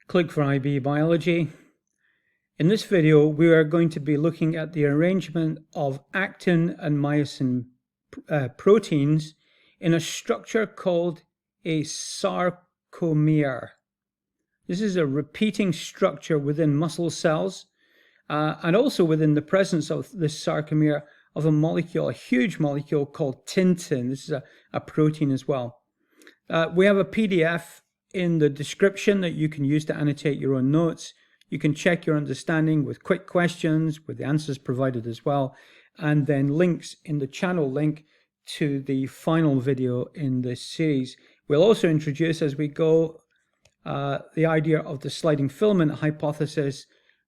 Click for IB Biology. In this video, we are going to be looking at the arrangement of actin and myosin proteins in a structure called a sarcomere. This is a repeating structure within muscle cells and also within the presence of this sarcomere of a molecule, a huge molecule called titin. This is a protein as well. We have a PDF in the description that you can use to annotate your own notes. You can check your understanding with quick questions with the answers provided as well, and then links in the channel link to the final video in this series. We'll also introduce as we go the idea of the sliding filament hypothesis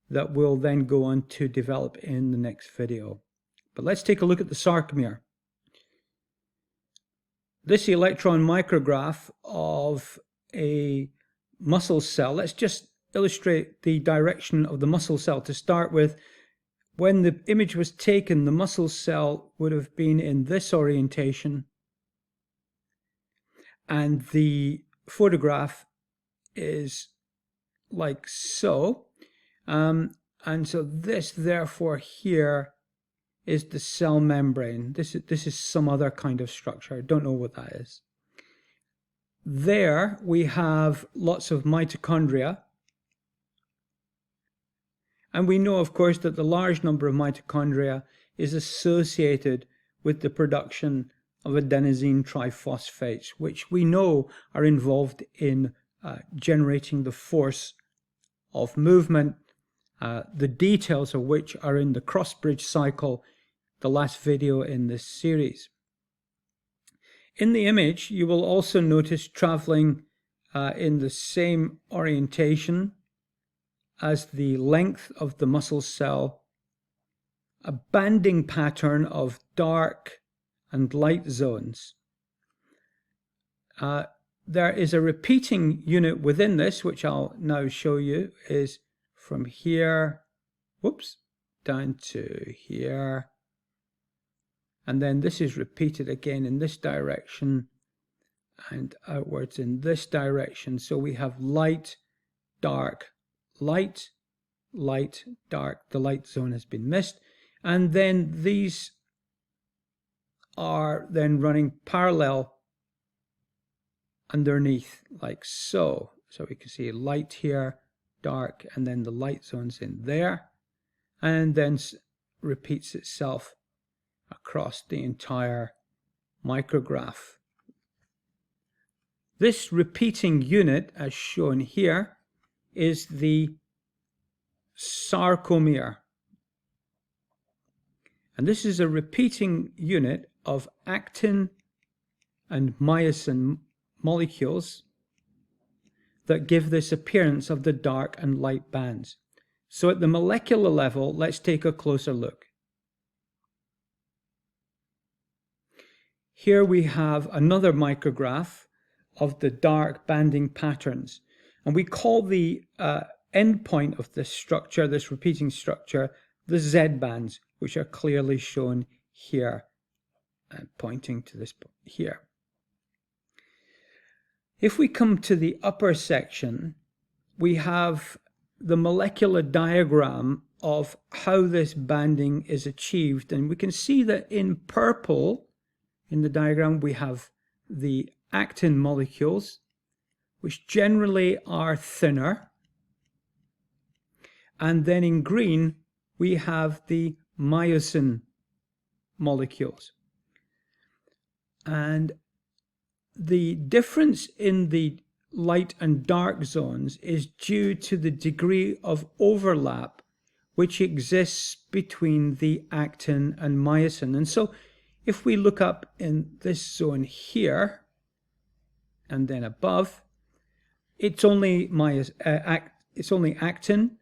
that we'll then go on to develop in the next video. But let's take a look at the sarcomere. This electron micrograph of a muscle cell, let's just illustrate the direction of the muscle cell to start with. When the image was taken, the muscle cell would have been in this orientation, and the photograph is like so. And so this, therefore, here is the cell membrane. This is some other kind of structure. I don't know what that is. There we have lots of mitochondria. And we know, of course, that the large number of mitochondria is associated with the production of adenosine triphosphates, which we know are involved in generating the force of movement, the details of which are in the Crossbridge cycle, the last video in this series. In the image, you will also notice traveling in the same orientation as the length of the muscle cell, a banding pattern of dark and light zones. There is a repeating unit within this, which I'll now show you, is from here, down to here. And then this is repeated again in this direction and outwards in this direction. So we have light, dark, light, light, dark. The light zone has been missed. And then these are then running parallel underneath like so. So we can see light here, dark, and then the light zone's in there. And then repeats itself across the entire micrograph. This repeating unit, as shown here, is the sarcomere. And this is a repeating unit of actin and myosin molecules that give this appearance of the dark and light bands. So at the molecular level, let's take a closer look. Here we have another micrograph of the dark banding patterns. And we call the end point of this structure, this repeating structure, the Z bands, which are clearly shown here and pointing to this here. If we come to the upper section, we have the molecular diagram of how this banding is achieved. And we can see that in purple, in the diagram, we have the actin molecules, which generally are thinner. And then in green, we have the myosin molecules. And the difference in the light and dark zones is due to the degree of overlap which exists between the actin and myosin. And so if we look up in this zone here and then above, it's only actin,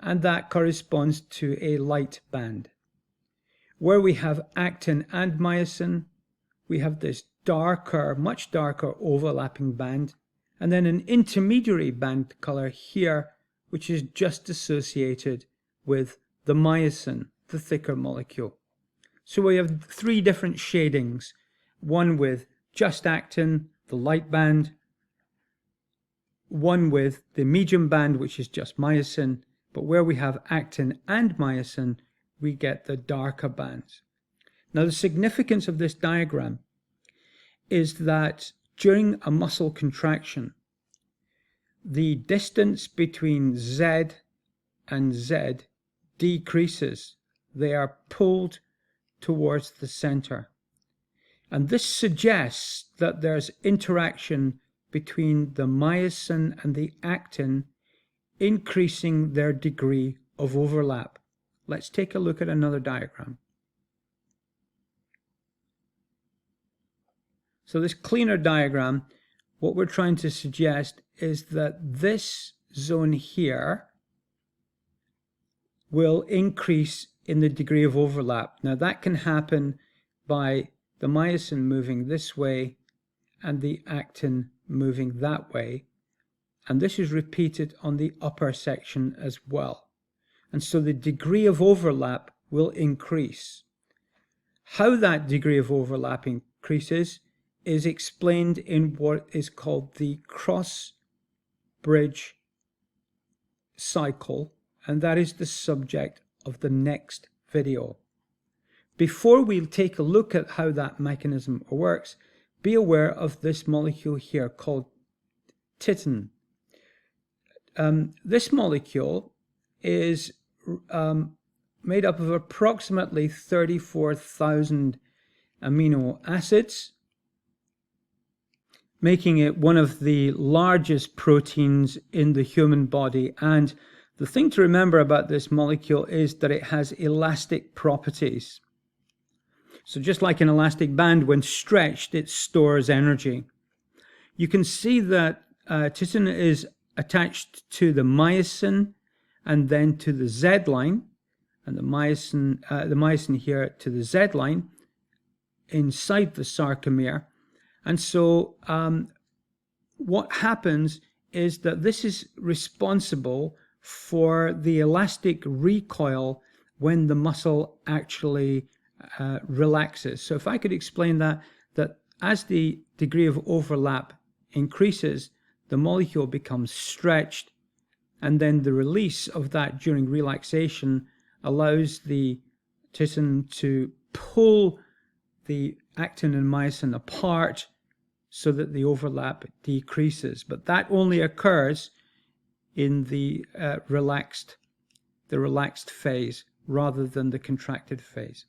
and that corresponds to a light band. Where we have actin and myosin, we have this darker, much darker overlapping band, and then an intermediary band color here, which is just associated with the myosin, the thicker molecule. So we have three different shadings, one with just actin, the light band, one with the medium band, which is just myosin, but where we have actin and myosin, we get the darker bands. Now, the significance of this diagram is that during a muscle contraction, the distance between Z and Z decreases. They are pulled towards the center. And this suggests that there's interaction between the myosin and the actin, increasing their degree of overlap. Let's take a look at another diagram. So this cleaner diagram, what we're trying to suggest is that this zone here will increase in the degree of overlap. Now that can happen by the myosin moving this way and the actin moving that way. And this is repeated on the upper section as well. And so the degree of overlap will increase. How that degree of overlap increases is explained in what is called the Crossbridge cycle, and that is the subject of the next video. Before we take a look at how that mechanism works, be aware of this molecule here called Titin. This molecule is made up of approximately 34,000 amino acids, making it one of the largest proteins in the human body. And the thing to remember about this molecule is that it has elastic properties. So just like an elastic band, when stretched, it stores energy. You can see that titin is attached to the myosin and then to the Z line, and the myosin here to the Z line inside the sarcomere. And so what happens is that this is responsible for the elastic recoil when the muscle actually relaxes. So if I could explain that as the degree of overlap increases, the molecule becomes stretched, and then the release of that during relaxation allows the titin to pull the actin and myosin apart so that the overlap decreases. But that only occurs in the relaxed phase rather than the contracted phase.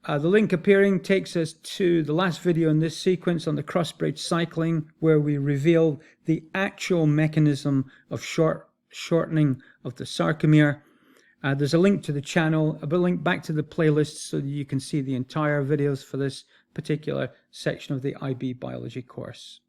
The link appearing takes us to the last video in this sequence on the crossbridge cycling, where we reveal the actual mechanism of shortening of the sarcomere. There's a link to the channel, a link back to the playlist so that you can see the entire videos for this particular section of the IB biology course.